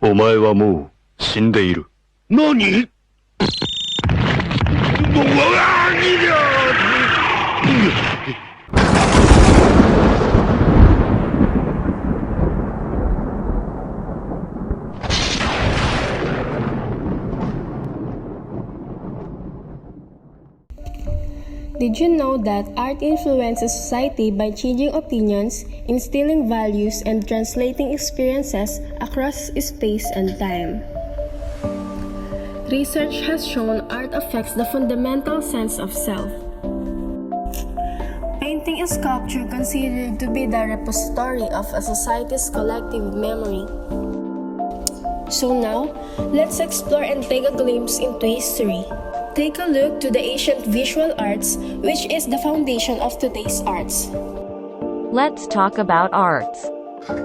お前はもう死んでいる。何？Did you know that art influences society by changing opinions, instilling values, and translating experiences across space and time? Research has shown art affects the fundamental sense of self. Painting and sculpture considered to be the repository of a society's collective memory. So now, let's explore and take a glimpse into history. Take a look to the ancient visual arts, which is the foundation of today's arts. Let's talk about arts.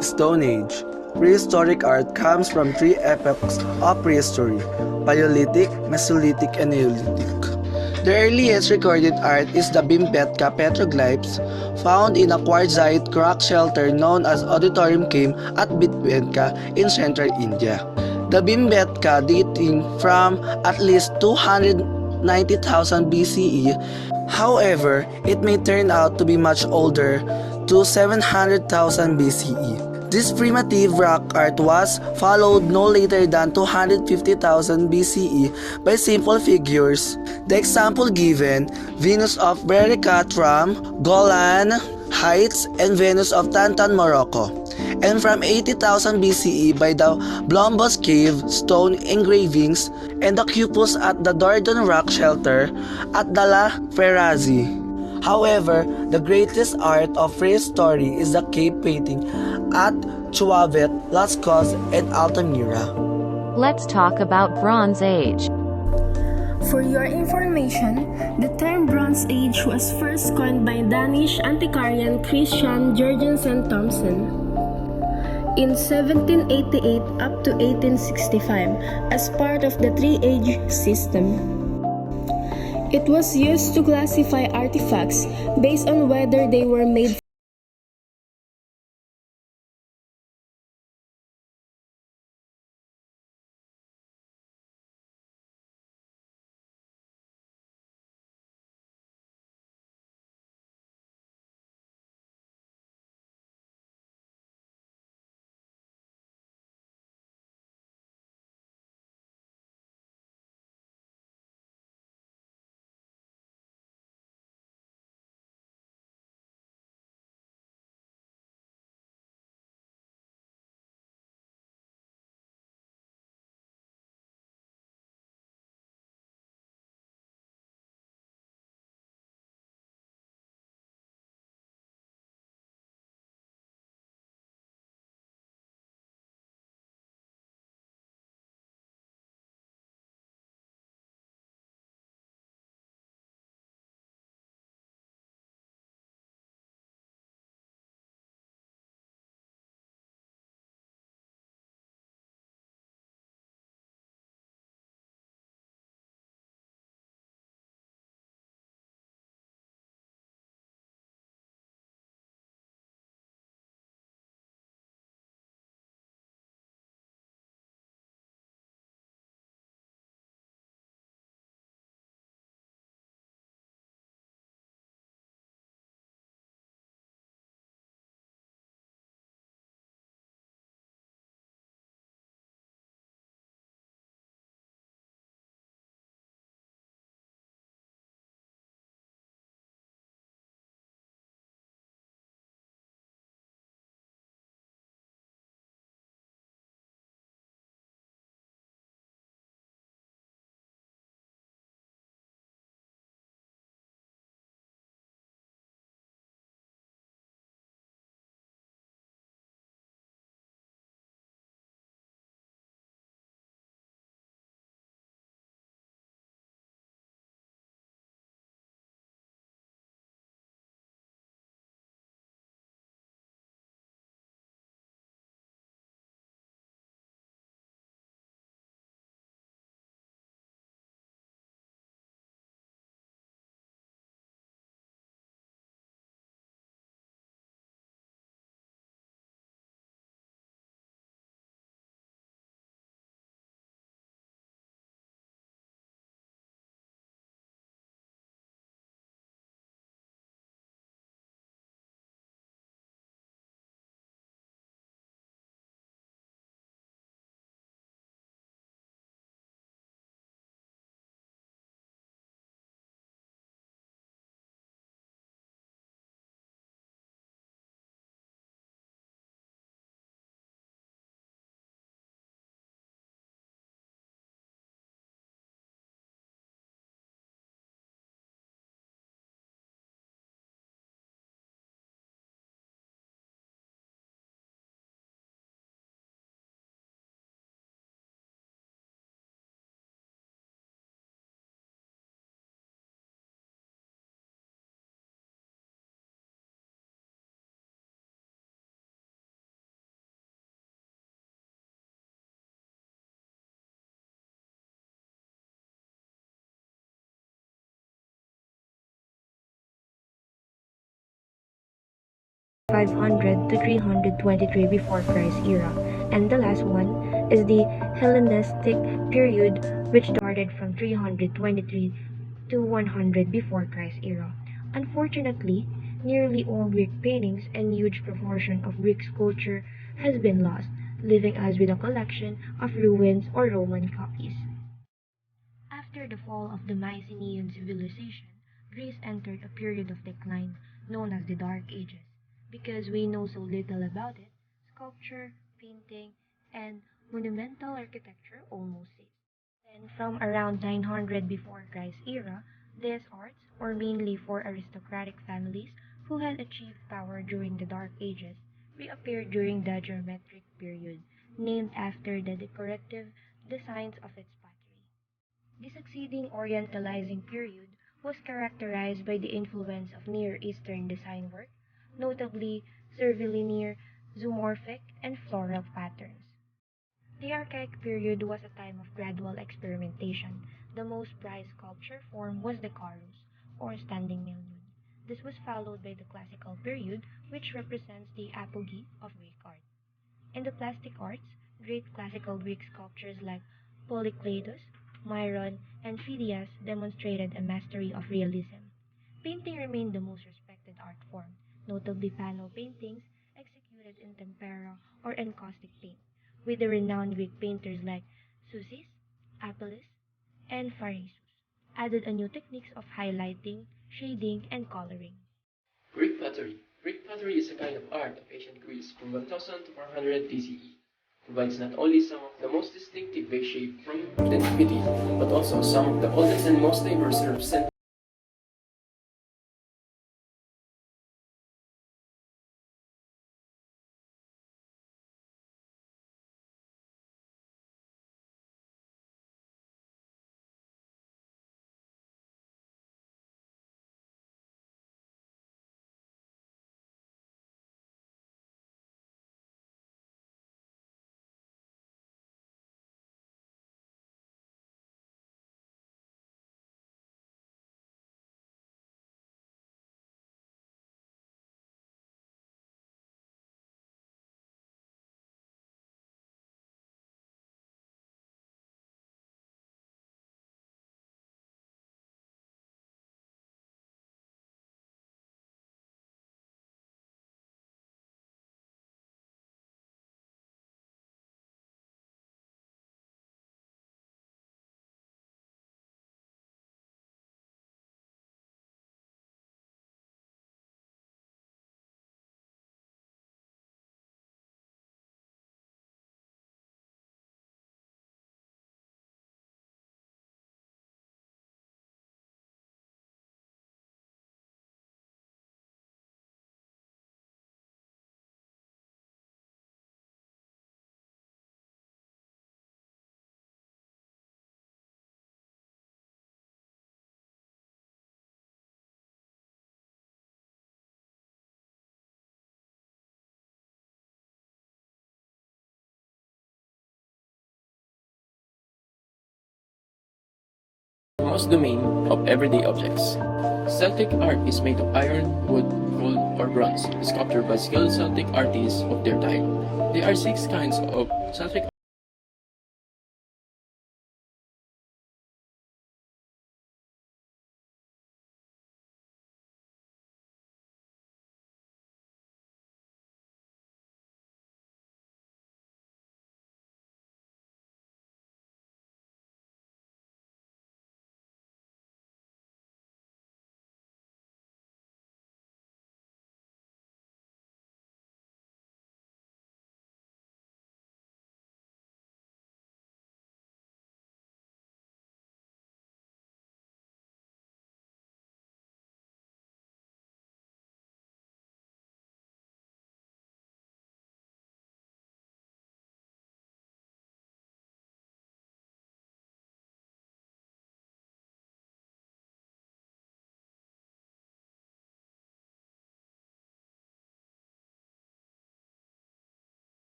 Stone Age. Prehistoric art comes from three epochs of prehistory: Paleolithic, Mesolithic, and Neolithic. The earliest recorded art is the Bhimbetka petroglyphs found in a quartzite rock shelter known as Auditorium Cave at Bhimbetka in central India. The Bhimbetka dating from at least 290,000 BCE. However, it may turn out to be much older, to 700,000 BCE. This primitive rock art was followed no later than 250,000 BCE by simple figures. The example given: Venus of Berikatram, Golan Heights, and Venus of Tantan, Morocco. And from 80,000 BCE by the Blombos Cave stone engravings and the cupos at the Dordon rock shelter at Dalla Ferrazzi. However, the greatest art of prehistory is the cave painting at Chuavet, Lascaux, and Altamira. Let's talk about Bronze Age. For your information, the term Bronze Age was first coined by Danish antiquarian Christian Jørgensen Thomsen in 1788 up to 1865 as part of the three-age system. It was used to classify artifacts based on whether they were made 500 to 323 before Christ era, and the last one is the Hellenistic period, which started from 323 to 100 before Christ era. Unfortunately, nearly all Greek paintings and huge proportion of Greek sculpture has been lost, leaving us with a collection of ruins or Roman copies. After the fall of the Mycenaean civilization, Greece entered a period of decline known as the Dark Ages. Because we know so little about it, sculpture, painting, and monumental architecture almost ceased. Then, from around 900 before Christ era, these arts were mainly for aristocratic families who had achieved power during the Dark Ages, reappeared during the Geometric period, named after the decorative designs of its pottery. The succeeding Orientalizing period was characterized by the influence of Near Eastern design work, notably curvilinear, zoomorphic, and floral patterns. The Archaic period was a time of gradual experimentation. The most prized sculpture form was the Carus, or standing male nude. This was followed by the Classical period, which represents the apogee of Greek art. In the plastic arts, great classical Greek sculptures like Polykleitos, Myron, and Phidias demonstrated a mastery of realism. Painting remained the most respected art form, notably panel paintings executed in tempera or encaustic paint, with the renowned Greek painters like Susis, Apelles, and Pharisus added a new techniques of highlighting, shading, and coloring. Greek pottery. Greek pottery is a kind of art of ancient Greece from 1000 to 400 BCE. Provides not only some of the most distinctive base shape from antiquity, but also some of the oldest and most diverse represent. Most domain of everyday objects. Celtic art is made of iron, wood, gold, or bronze, sculpted by skilled Celtic artists of their time. There are six kinds of Celtic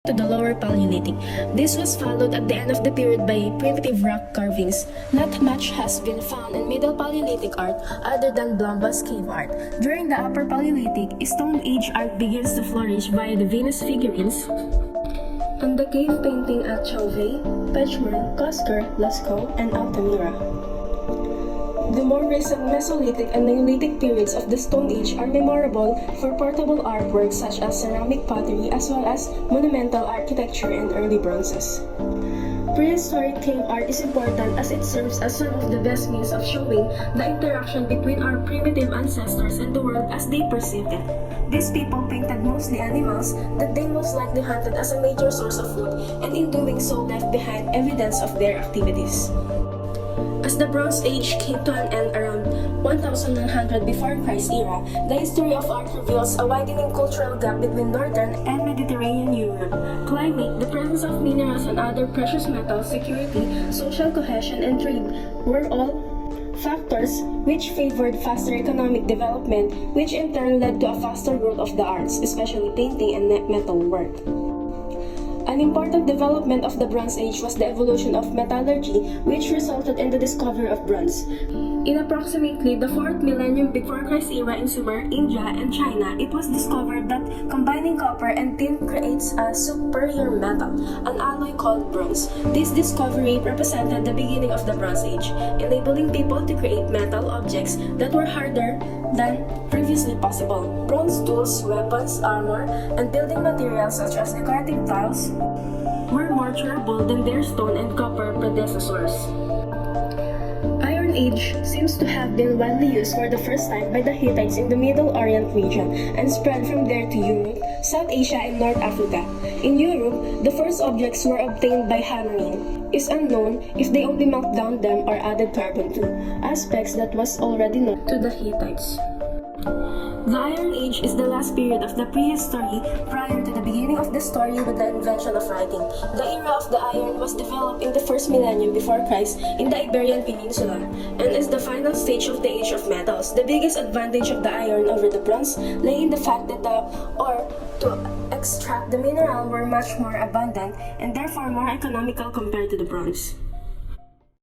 to the lower Paleolithic. This was followed at the end of the period by primitive rock carvings. Not much has been found in Middle Paleolithic art other than Blumba's cave art. During the Upper Paleolithic, Stone Age art begins to flourish via the Venus figurines and the cave painting at Chauvet, Pechmer, Kosker, Lascaux, and Altamira. The more recent Mesolithic and Neolithic periods of the Stone Age are memorable for portable artworks such as ceramic pottery as well as monumental architecture and early bronzes. Prehistoric cave art is important as it serves as one of the best means of showing the interaction between our primitive ancestors and the world as they perceived it. These people painted mostly animals that they most likely hunted as a major source of food, and in doing so left behind evidence of their activities. As the Bronze Age came to an end around 1100 before Christ era, the history of art reveals a widening cultural gap between northern and Mediterranean Europe. Climate, the presence of minerals and other precious metals, security, social cohesion, and trade were all factors which favored faster economic development, which in turn led to a faster growth of the arts, especially painting and metal work. An important development of the Bronze Age was the evolution of metallurgy, which resulted in the discovery of bronze. In approximately the 4th millennium before Christ era in Sumer, India, and China, it was discovered that combining copper and tin creates a superior metal, an alloy called bronze. This discovery represented the beginning of the Bronze Age, enabling people to create metal objects that were harder than previously possible. Bronze tools, weapons, armor, and building materials such as decorative tiles were more durable than their stone and copper predecessors. Iron Age seems to have been widely used for the first time by the Hittites in the Middle Orient region and spread from there to Europe, South Asia, and North Africa. In Europe, the first objects were obtained by hammering. It is unknown if they only melted down them or added carbon to, aspects that was already known to the Hittites. The Iron Age is the last period of the prehistory prior to the beginning of the story with the invention of writing. The era of the iron was developed in the 1st millennium before Christ in the Iberian Peninsula and is the final stage of the Age of Metals. The biggest advantage of the iron over the bronze lay in the fact that the ore to extract the mineral were much more abundant and therefore more economical compared to the bronze.